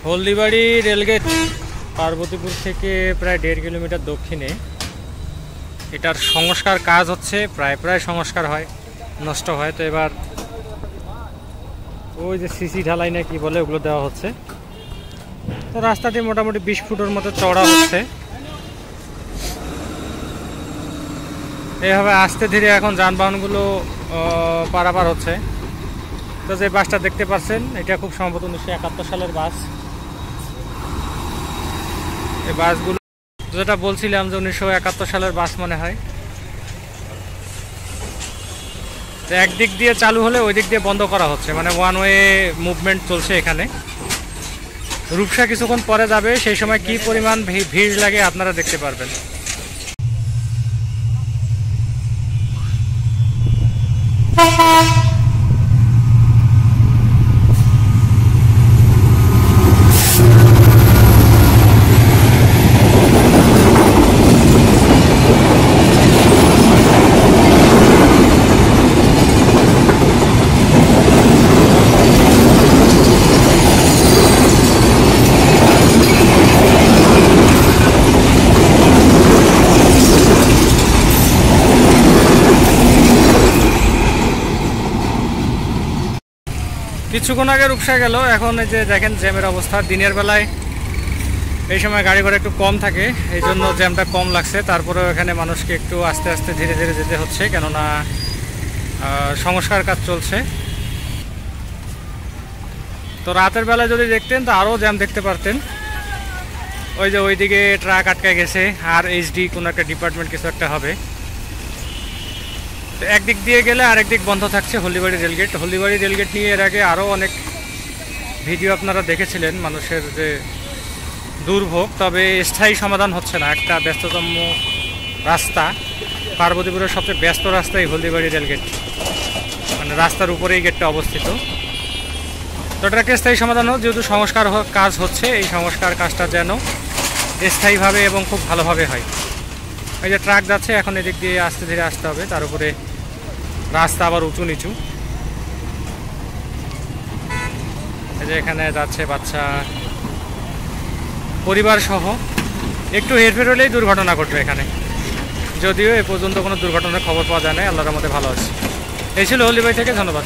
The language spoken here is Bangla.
হলদিবাড়ি রেলগেট পার্বতীপুর থেকে প্রায় 1.5 কিলোমিটার দক্ষিণে। এটার সংস্কার কাজ হচ্ছে, প্রায় সংস্কার হয়, নষ্ট হয়। তো এবার ওই যে সিসি ঢালাই না কি বলে ওগুলো দেওয়া হচ্ছে। তো রাস্তাটি মোটামুটি 20 ফুটের মতো চওড়া হচ্ছে। এইভাবে আস্তে ধীরে এখন যানবাহনগুলো পারাপার হচ্ছে। তো যে বাসটা দেখতে পাচ্ছেন এটা খুব সম্ভবত 1971 সালের বাস। এই বাসগুলো যেটা বলছিলাম যে 1971 সালের বাস মনে হয়। তো একদিক দিয়ে চালু হলে ওই দিক দিয়ে বন্ধ করা হচ্ছে, মানে ওয়ান ওয়ে মুভমেন্ট চলছে এখানে। রূপসা কিছুক্ষণ পরে যাবে, সেই সময় কি পরিমাণ ভিড় লাগে আপনারা দেখতে পারবেন। কিছুক্ষণ আগে রূপসা গেল, এখন এই যে দেখেন জ্যামের অবস্থা। দিনের বেলায় এই সময় গাড়ি ঘোড়া একটু কম থাকে, এই জন্য জ্যামটা কম লাগছে। তারপরেও এখানে মানুষকে একটু আস্তে আস্তে ধীরে ধীরে যেতে হচ্ছে, কেননা সংস্কার কাজ চলছে। তো রাতের বেলায় যদি দেখতেন তো আরও জ্যাম দেখতে পারতেন। ওই যে ওইদিকে ট্রাক আটকে গেছে, আর এইচডি কোনো একটা ডিপার্টমেন্ট কিছু একটা হবে। তো একদিক দিয়ে গেলে আরেক দিক বন্ধ থাকছে হলদিবাড়ি রেলগেট। হলদিবাড়ি রেলগেট নিয়ে এর আগে আরও অনেক ভিডিও আপনারা দেখেছিলেন, মানুষের যে দুর্ভোগ। তবে স্থায়ী সমাধান হচ্ছে না। একটা ব্যস্ততম রাস্তা, পার্বতীপুরের সবচেয়ে ব্যস্ত রাস্তাই হলদিবাড়ি রেলগেট, মানে রাস্তার উপরেই গেটটা অবস্থিত। তো এটাকে স্থায়ী সমাধান হোক, যেহেতু সংস্কার কাজ হচ্ছে, এই সংস্কার কাজটা যেন স্থায়ীভাবে এবং খুব ভালোভাবে হয়। এই যে ট্রাক যাচ্ছে, এখন এদিক দিয়ে আস্তে ধীরে আসতে হবে। তার উপরে রাস্তা আবার উঁচু নিচু। এই যে এখানে যাচ্ছে বাচ্চা পরিবার সহ। একটু হেরফের হলেই দুর্ঘটনা ঘটবে এখানে, যদিও এ পর্যন্ত কোনো দুর্ঘটনার খবর পাওয়া যায় না। আল্লাহর রহমতে ভালো আছে। এই ছিল হলদিবাড়ি থেকে, ধন্যবাদ।